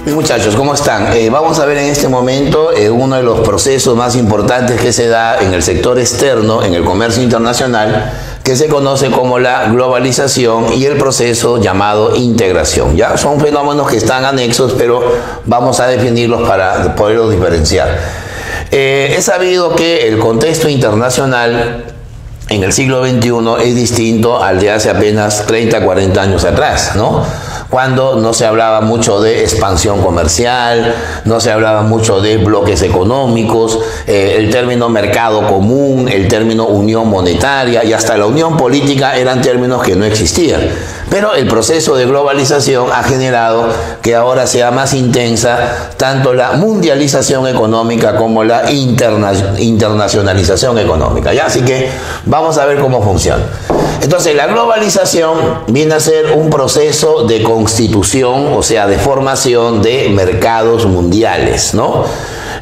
Muchachos, ¿cómo están? Vamos a ver en este momento uno de los procesos más importantes que se da en el sector externo, en el comercio internacional, que se conoce como la globalización y el proceso llamado integración. Ya son fenómenos que están anexos, pero vamos a definirlos para poderlos diferenciar. Es sabido que el contexto internacional en el siglo XXI es distinto al de hace apenas 30, 40 años atrás, ¿no? Cuando no se hablaba mucho de expansión comercial, no se hablaba mucho de bloques económicos, el término mercado común, el término unión monetaria y hasta la unión política eran términos que no existían. Pero el proceso de globalización ha generado que ahora sea más intensa tanto la mundialización económica como la internacionalización económica, ¿ya? Así que vamos a ver cómo funciona. Entonces, la globalización viene a ser un proceso de constitución, o sea, de formación de mercados mundiales, ¿no?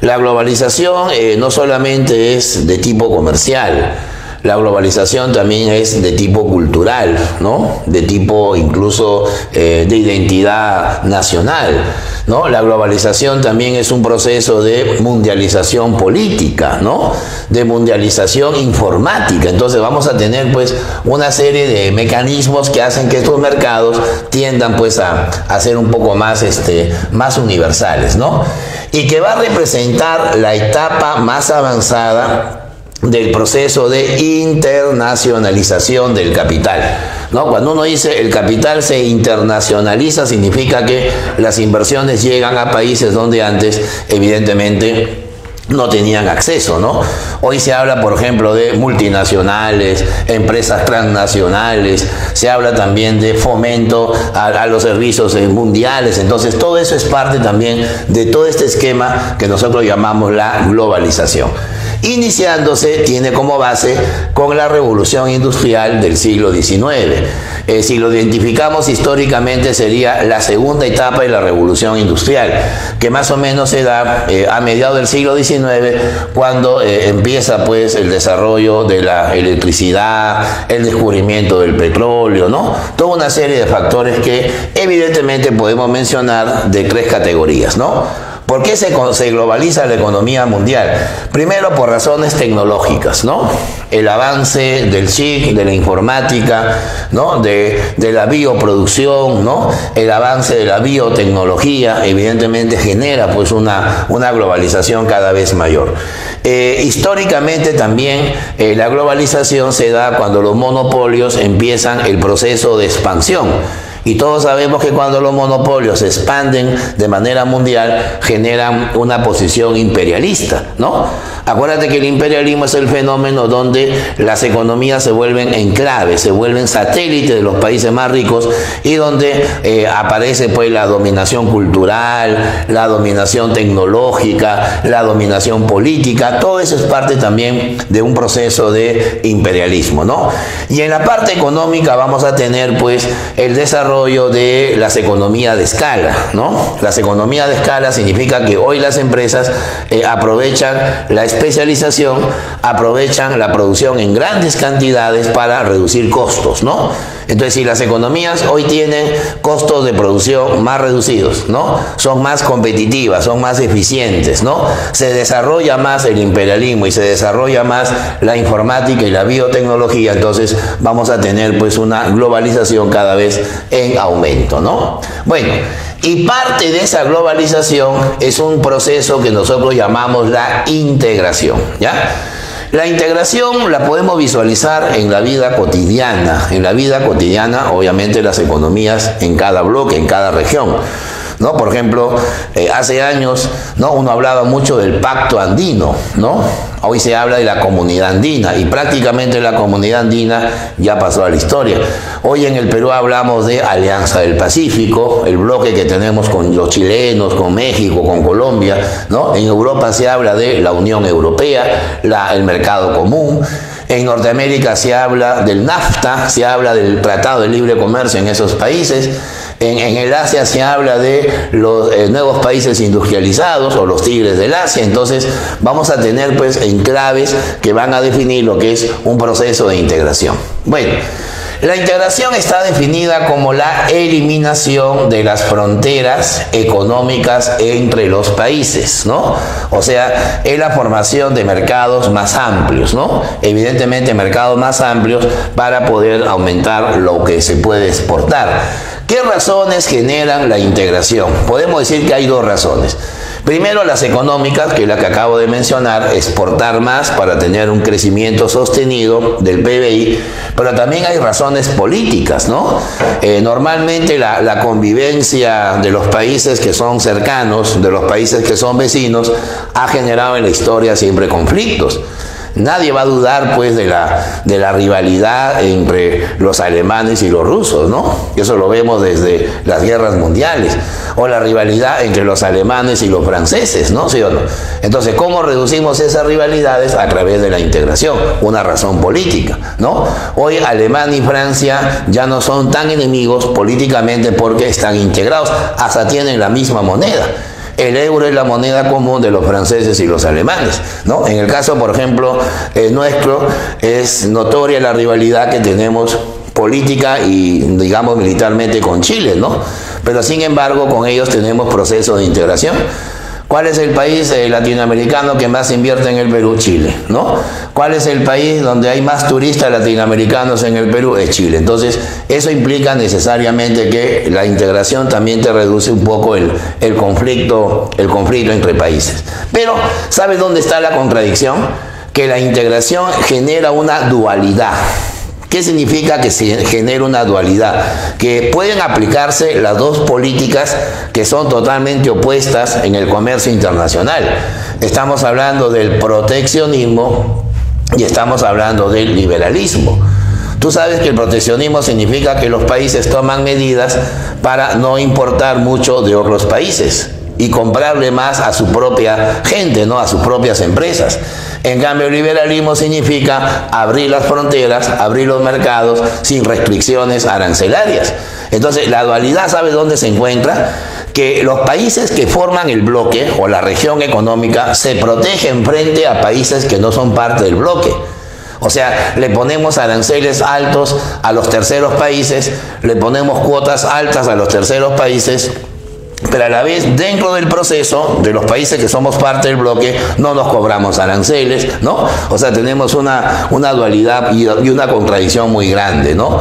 La globalización no solamente es de tipo comercial, la globalización también es de tipo cultural, ¿no? De tipo incluso de identidad nacional, ¿no? La globalización también es un proceso de mundialización política, ¿no? De mundialización informática. Entonces vamos a tener pues una serie de mecanismos que hacen que estos mercados tiendan pues a ser un poco más, más universales, ¿no? Y que va a representar la etapa más avanzada del proceso de internacionalización del capital, ¿no? Cuando uno dice el capital se internacionaliza, significa que las inversiones llegan a países donde antes, evidentemente, no tenían acceso, ¿no? Hoy se habla, por ejemplo, de multinacionales, empresas transnacionales, se habla también de fomento a los servicios mundiales. Entonces, todo eso es parte también de todo este esquema que nosotros llamamos la globalización. Iniciándose, tiene como base con la revolución industrial del siglo XIX. Si lo identificamos históricamente, sería la segunda etapa de la revolución industrial, que más o menos se da a mediados del siglo XIX, cuando empieza pues el desarrollo de la electricidad, el descubrimiento del petróleo, ¿no? Toda una serie de factores que evidentemente podemos mencionar de 3 categorías, ¿no? ¿Por qué se globaliza la economía mundial? Primero, por razones tecnológicas, ¿no? El avance del chip, de la informática, ¿no? De la bioproducción, ¿no? El avance de la biotecnología, evidentemente genera pues una globalización cada vez mayor. Históricamente también la globalización se da cuando los monopolios empiezan el proceso de expansión. Y todos sabemos que cuando los monopolios se expanden de manera mundial, generan una posición imperialista, ¿no? Acuérdate que el imperialismo es el fenómeno donde las economías se vuelven enclaves, se vuelven satélites de los países más ricos y donde aparece pues la dominación cultural, la dominación tecnológica, la dominación política. Todo eso es parte también de un proceso de imperialismo, ¿no? Y en la parte económica vamos a tener pues el desarrollo de las economías de escala, ¿no? Las economías de escala significa que hoy las empresas aprovechan la especialización, aprovechan la producción en grandes cantidades para reducir costos, ¿no? Entonces, si las economías hoy tienen costos de producción más reducidos, ¿no? Son más competitivas, son más eficientes, ¿no? Se desarrolla más el imperialismo y se desarrolla más la informática y la biotecnología, entonces vamos a tener pues una globalización cada vez en aumento, ¿no? Bueno, y parte de esa globalización es un proceso que nosotros llamamos la integración, ¿ya? La integración la podemos visualizar en la vida cotidiana. En la vida cotidiana, obviamente, las economías en cada bloque, en cada región, ¿no? Por ejemplo, hace años, ¿no? Uno hablaba mucho del pacto andino, ¿no? Hoy se habla de la comunidad andina y prácticamente la comunidad andina ya pasó a la historia. Hoy en el Perú hablamos de Alianza del Pacífico, el bloque que tenemos con los chilenos, con México, con Colombia, ¿no? En Europa se habla de la Unión Europea, el mercado común. En Norteamérica se habla del NAFTA, se habla del Tratado de Libre Comercio en esos países. En el Asia se habla de los nuevos países industrializados o los tigres del Asia. Entonces vamos a tener pues enclaves que van a definir lo que es un proceso de integración. Bueno, La integración está definida como la eliminación de las fronteras económicas entre los países, ¿no? O sea, es la formación de mercados más amplios, ¿no? Evidentemente mercados más amplios para poder aumentar lo que se puede exportar. ¿Qué razones generan la integración? Podemos decir que hay dos razones. Primero, las económicas, que es la que acabo de mencionar, exportar más para tener un crecimiento sostenido del PBI, pero también hay razones políticas, ¿no? Normalmente la convivencia de los países que son cercanos, de los países que son vecinos, ha generado en la historia siempre conflictos. Nadie va a dudar, pues, de la rivalidad entre los alemanes y los rusos, ¿no? Eso lo vemos desde las guerras mundiales. O la rivalidad entre los alemanes y los franceses, ¿no? ¿Sí o no? Entonces, ¿cómo reducimos esas rivalidades? A través de la integración, una razón política, ¿no? Hoy Alemania y Francia ya no son tan enemigos políticamente porque están integrados, hasta tienen la misma moneda. El euro es la moneda común de los franceses y los alemanes, ¿no? En el caso, por ejemplo, nuestro, es notoria la rivalidad que tenemos política y, digamos, militarmente con Chile, ¿no? Pero, sin embargo, con ellos tenemos procesos de integración. ¿Cuál es el país latinoamericano que más invierte en el Perú? Chile, ¿no? ¿Cuál es el país donde hay más turistas latinoamericanos en el Perú? Es Chile. Entonces, eso implica necesariamente que la integración también te reduce un poco el conflicto entre países. Pero, ¿sabes dónde está la contradicción? Que la integración genera una dualidad. ¿Qué significa que se genera una dualidad? Que pueden aplicarse las dos políticas que son totalmente opuestas en el comercio internacional. Estamos hablando del proteccionismo y estamos hablando del liberalismo. Tú sabes que el proteccionismo significa que los países toman medidas para no importar mucho de otros países y comprarle más a su propia gente, ¿no? A sus propias empresas. En cambio, el liberalismo significa abrir las fronteras, abrir los mercados sin restricciones arancelarias. Entonces, la dualidad, ¿sabe dónde se encuentra? Que los países que forman el bloque o la región económica se protegen frente a países que no son parte del bloque. O sea, le ponemos aranceles altos a los terceros países, le ponemos cuotas altas a los terceros países, pero a la vez, dentro del proceso de los países que somos parte del bloque, no nos cobramos aranceles, ¿no? O sea, tenemos una dualidad y una contradicción muy grande, ¿no?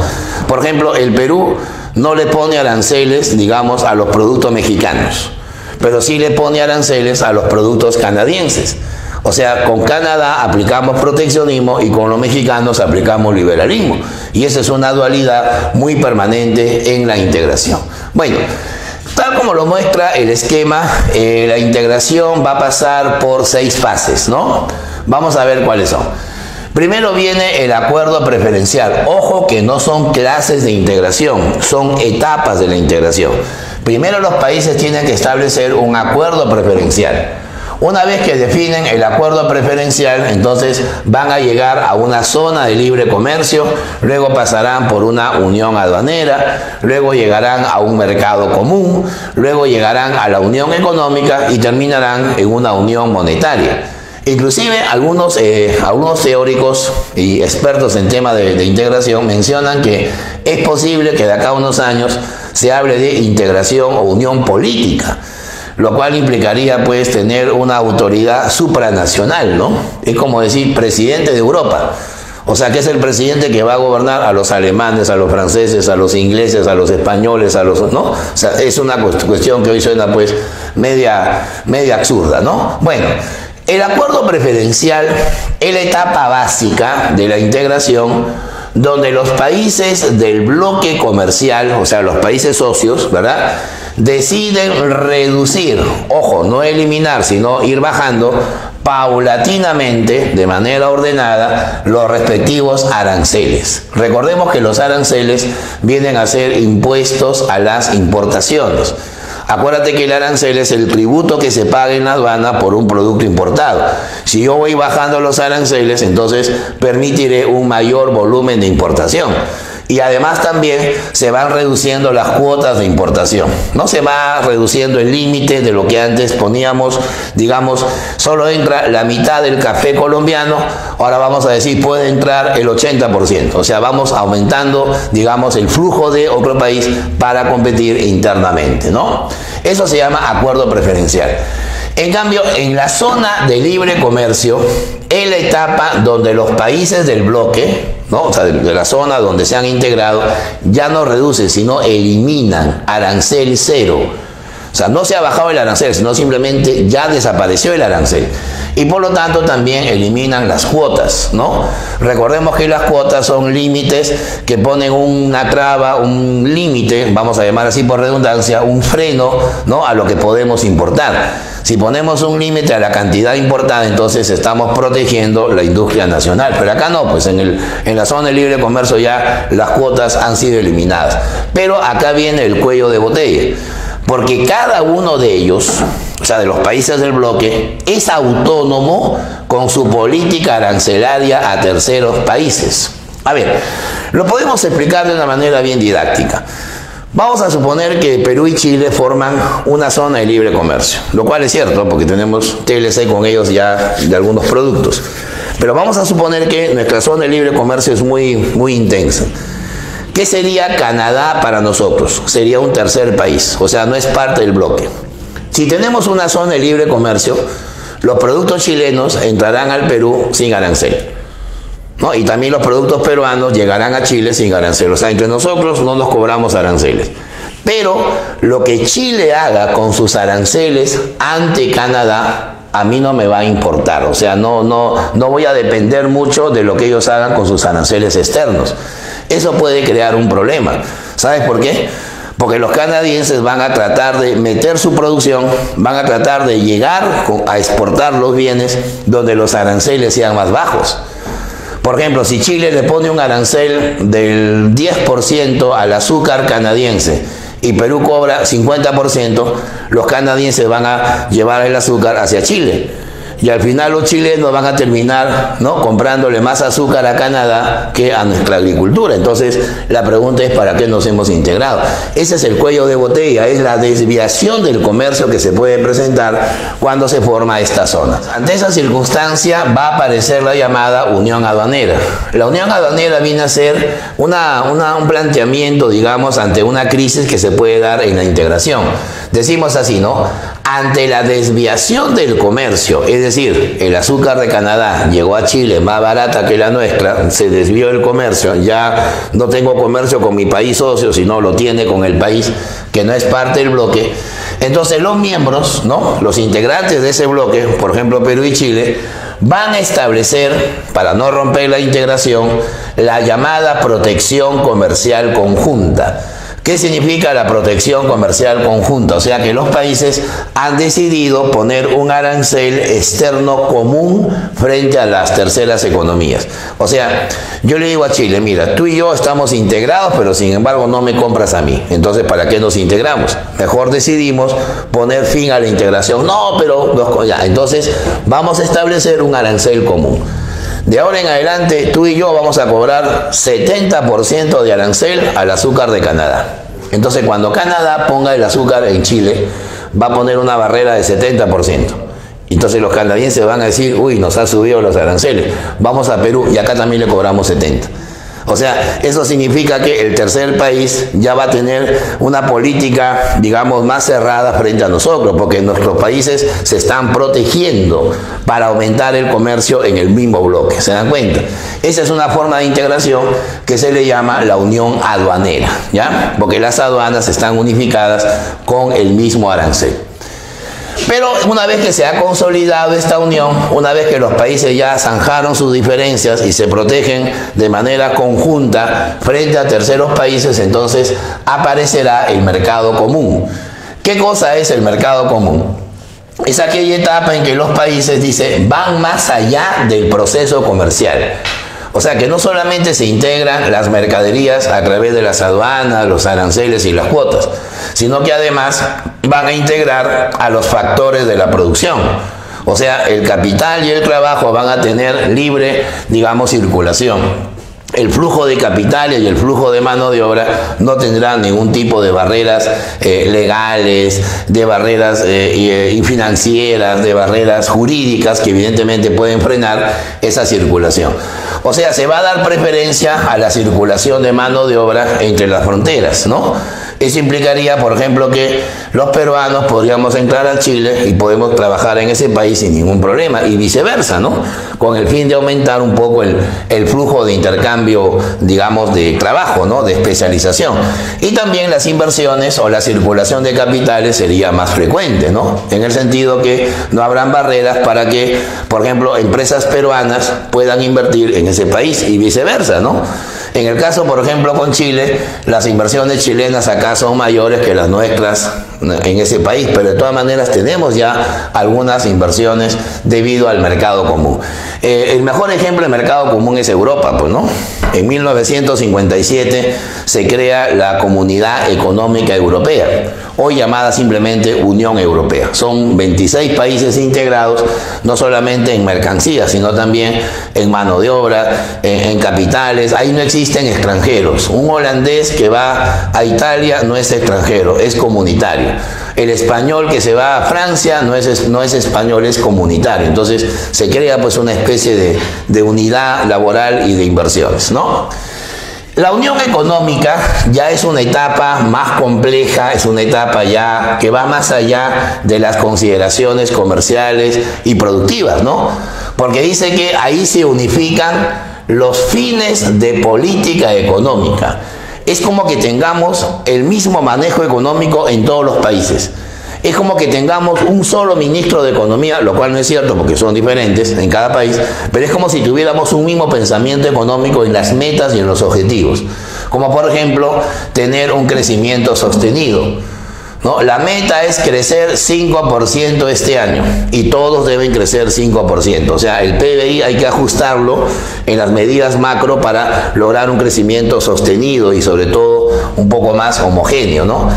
Por ejemplo, el Perú no le pone aranceles, digamos, a los productos mexicanos, pero sí le pone aranceles a los productos canadienses. O sea, con Canadá aplicamos proteccionismo y con los mexicanos aplicamos liberalismo. Y esa es una dualidad muy permanente en la integración. Bueno, tal como lo muestra el esquema, la integración va a pasar por 6 fases, ¿no? Vamos a ver cuáles son. Primero viene el acuerdo preferencial. Ojo que no son clases de integración, son etapas de la integración. Primero los países tienen que establecer un acuerdo preferencial. Una vez que definen el acuerdo preferencial, entonces van a llegar a una zona de libre comercio, luego pasarán por una unión aduanera, luego llegarán a un mercado común, luego llegarán a la unión económica y terminarán en una unión monetaria. Inclusive algunos teóricos y expertos en temas de integración mencionan que es posible que de acá a unos años se hable de integración o unión política, lo cual implicaría, pues, tener una autoridad supranacional, ¿no? Es como decir presidente de Europa. O sea, que es el presidente que va a gobernar a los alemanes, a los franceses, a los ingleses, a los españoles, ¿no? O sea, es una cuestión que hoy suena, pues, media absurda, ¿no? Bueno, el acuerdo preferencial es la etapa básica de la integración, donde los países del bloque comercial, o sea, los países socios, ¿verdad?, deciden reducir, ojo, no eliminar, sino ir bajando paulatinamente, de manera ordenada, los respectivos aranceles. Recordemos que los aranceles vienen a ser impuestos a las importaciones. Acuérdate que el arancel es el tributo que se paga en la aduana por un producto importado. Si yo voy bajando los aranceles, entonces permitiré un mayor volumen de importación. Y además también se van reduciendo las cuotas de importación. No se va reduciendo el límite de lo que antes poníamos, digamos, solo entra la mitad del café colombiano, ahora vamos a decir puede entrar el 80%. O sea, vamos aumentando, digamos, el flujo de otro país para competir internamente, ¿no? Eso se llama acuerdo preferencial. En cambio, en la zona de libre comercio, es la etapa donde los países del bloque, ¿no? O sea, de la zona donde se han integrado, ya no reducen, sino eliminan arancel cero. O sea, no se ha bajado el arancel, sino simplemente ya desapareció el arancel. Y por lo tanto también eliminan las cuotas, ¿no? Recordemos que las cuotas son límites que ponen una traba, un límite, vamos a llamar así por redundancia, un freno, ¿no? A lo que podemos importar. Si ponemos un límite a la cantidad importada, entonces estamos protegiendo la industria nacional. Pero acá no, pues en la zona de libre comercio ya las cuotas han sido eliminadas. Pero acá viene el cuello de botella. Porque cada uno de ellos, o sea, de los países del bloque, es autónomo con su política arancelaria a terceros países. A ver, lo podemos explicar de una manera bien didáctica. Vamos a suponer que Perú y Chile forman una zona de libre comercio, lo cual es cierto porque tenemos TLC con ellos ya de algunos productos. Pero vamos a suponer que nuestra zona de libre comercio es muy intensa. ¿Qué sería Canadá para nosotros? Sería un tercer país, o sea, no es parte del bloque. Si tenemos una zona de libre comercio, los productos chilenos entrarán al Perú sin arancel, ¿no? Y también los productos peruanos llegarán a Chile sin arancel. O sea, entre nosotros no nos cobramos aranceles. Pero lo que Chile haga con sus aranceles ante Canadá, a mí no me va a importar. O sea, no voy a depender mucho de lo que ellos hagan con sus aranceles externos. Eso puede crear un problema. ¿Sabes por qué? Porque los canadienses van a tratar de meter su producción, van a tratar de llegar a exportar los bienes donde los aranceles sean más bajos. Por ejemplo, si Chile le pone un arancel del 10% al azúcar canadiense y Perú cobra 50%, los canadienses van a llevar el azúcar hacia Chile. Y al final los chilenos van a terminar, ¿no?, comprándole más azúcar a Canadá que a nuestra agricultura. Entonces, la pregunta es ¿para qué nos hemos integrado? Ese es el cuello de botella, es la desviación del comercio que se puede presentar cuando se forma esta zona. Ante esa circunstancia va a aparecer la llamada unión aduanera. La unión aduanera viene a ser un planteamiento, digamos, ante una crisis que se puede dar en la integración. Decimos así, ¿no? Ante la desviación del comercio, es decir, el azúcar de Canadá llegó a Chile más barata que la nuestra, se desvió el comercio, ya no tengo comercio con mi país socio, sino lo tiene con el país que no es parte del bloque. Entonces los miembros, ¿no?, los integrantes de ese bloque, por ejemplo Perú y Chile, van a establecer, para no romper la integración, la llamada protección comercial conjunta. ¿Qué significa la protección comercial conjunta? O sea que los países han decidido poner un arancel externo común frente a las terceras economías. O sea, yo le digo a Chile, mira, tú y yo estamos integrados, pero sin embargo no me compras a mí. Entonces, ¿para qué nos integramos? Mejor decidimos poner fin a la integración. No, pero ya, entonces vamos a establecer un arancel común. De ahora en adelante, tú y yo vamos a cobrar 70% de arancel al azúcar de Canadá. Entonces, cuando Canadá ponga el azúcar en Chile, va a poner una barrera de 70%. Entonces, los canadienses van a decir, uy, nos ha subido los aranceles. Vamos a Perú y acá también le cobramos 70%. O sea, eso significa que el tercer país ya va a tener una política, digamos, más cerrada frente a nosotros, porque nuestros países se están protegiendo para aumentar el comercio en el mismo bloque. ¿Se dan cuenta? Esa es una forma de integración que se le llama la unión aduanera, ¿ya? Porque las aduanas están unificadas con el mismo arancel. Pero una vez que se ha consolidado esta unión, una vez que los países ya zanjaron sus diferencias y se protegen de manera conjunta frente a terceros países, entonces aparecerá el mercado común. ¿Qué cosa es el mercado común? Es aquella etapa en que los países, van más allá del proceso comercial. O sea que no solamente se integran las mercaderías a través de las aduanas, los aranceles y las cuotas, sino que además van a integrar a los factores de la producción. O sea, el capital y el trabajo van a tener libre, digamos, circulación. el flujo de capitales y el flujo de mano de obra no tendrán ningún tipo de barreras legales, de barreras financieras, de barreras jurídicas que evidentemente pueden frenar esa circulación. O sea, se va a dar preferencia a la circulación de mano de obra entre las fronteras, ¿no? Eso implicaría, por ejemplo, que los peruanos podríamos entrar a Chile y podemos trabajar en ese país sin ningún problema, y viceversa, ¿no? Con el fin de aumentar un poco el flujo de intercambio, digamos, de trabajo, ¿no? De especialización. Y también las inversiones o la circulación de capitales sería más frecuente, ¿no? En el sentido que no habrán barreras para que, por ejemplo, empresas peruanas puedan invertir en ese país y viceversa, ¿no? En el caso, por ejemplo, con Chile, las inversiones chilenas acá son mayores que las nuestras en ese país, pero de todas maneras tenemos ya algunas inversiones debido al mercado común. El mejor ejemplo de mercado común es Europa, pues, ¿no? En 1957 se crea la Comunidad Económica Europea, hoy llamada simplemente Unión Europea. Son 26 países integrados, no solamente en mercancías, sino también en mano de obra, en capitales. Ahí no existen extranjeros. Un holandés que va a Italia no es extranjero, es comunitario. El español que se va a Francia no es español, es comunitario. Entonces se crea pues una especie de unidad laboral y de inversiones, ¿no? La unión económica ya es una etapa más compleja, es una etapa ya que va más allá de las consideraciones comerciales y productivas, ¿no? Porque dice que ahí se unifican los fines de política económica. Es como que tengamos el mismo manejo económico en todos los países. Es como que tengamos un solo ministro de Economía, lo cual no es cierto porque son diferentes en cada país, pero es como si tuviéramos un mismo pensamiento económico en las metas y en los objetivos. Como por ejemplo, tener un crecimiento sostenido, ¿no? La meta es crecer 5% este año y todos deben crecer 5%. O sea, el PBI hay que ajustarlo en las medidas macro para lograr un crecimiento sostenido y sobre todo un poco más homogéneo, ¿no?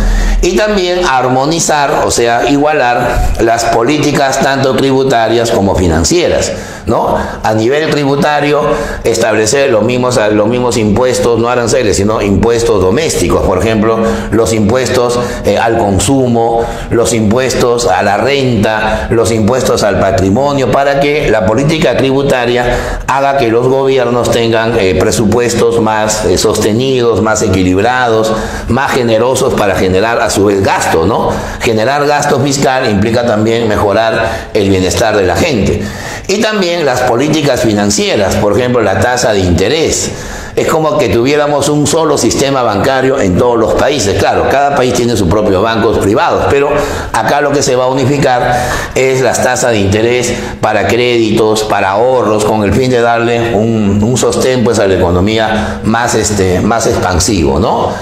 Y también armonizar, o sea, igualar las políticas tanto tributarias como financieras, ¿no? A nivel tributario, establecer los mismos impuestos, no aranceles, sino impuestos domésticos, por ejemplo, los impuestos al consumo, los impuestos a la renta, los impuestos al patrimonio, para que la política tributaria haga que los gobiernos tengan presupuestos más sostenidos, más equilibrados, más generosos para generar a su vez gasto, ¿no? Generar gasto fiscal implica también mejorar el bienestar de la gente. Y también las políticas financieras, por ejemplo, la tasa de interés. Es como que tuviéramos un solo sistema bancario en todos los países. Claro, cada país tiene sus propios bancos privados, pero acá lo que se va a unificar es las tasas de interés para créditos, para ahorros, con el fin de darle un sostén pues a la economía más expansivo, ¿no?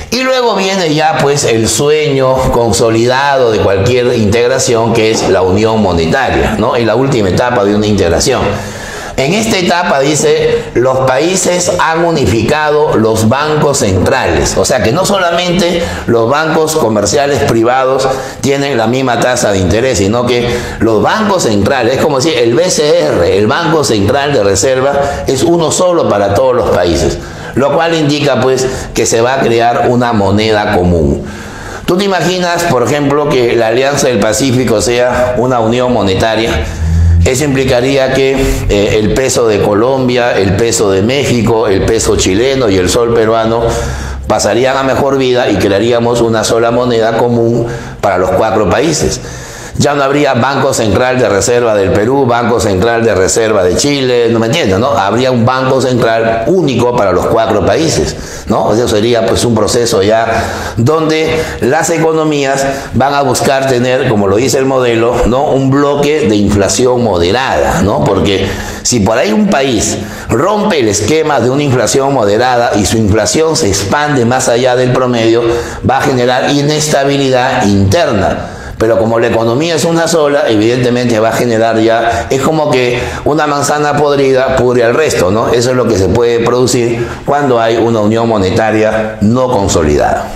Y luego viene ya pues el sueño consolidado de cualquier integración, que es la unión monetaria, ¿no? Es la última etapa de una integración. En esta etapa dice, los países han unificado los bancos centrales. O sea que no solamente los bancos comerciales privados tienen la misma tasa de interés, sino que los bancos centrales, es como decir, el BCR, el Banco Central de Reserva, es uno solo para todos los países. Lo cual indica pues que se va a crear una moneda común. ¿Tú te imaginas, por ejemplo, que la Alianza del Pacífico sea una unión monetaria? Eso implicaría que el peso de Colombia, el peso de México, el peso chileno y el sol peruano pasarían a mejor vida y crearíamos una sola moneda común para los 4 países. Ya no habría Banco Central de Reserva del Perú, Banco Central de Reserva de Chile, ¿no me entiendes, no? Habría un Banco Central único para los 4 países, ¿no? Eso sería pues un proceso ya donde las economías van a buscar tener, como lo dice el modelo, ¿no? Un bloque de inflación moderada, ¿no? Porque si por ahí un país rompe el esquema de una inflación moderada y su inflación se expande más allá del promedio, va a generar inestabilidad interna. Pero como la economía es una sola, evidentemente va a generar ya, es como que una manzana podrida pudre al resto, ¿no? Eso es lo que se puede producir cuando hay una unión monetaria no consolidada.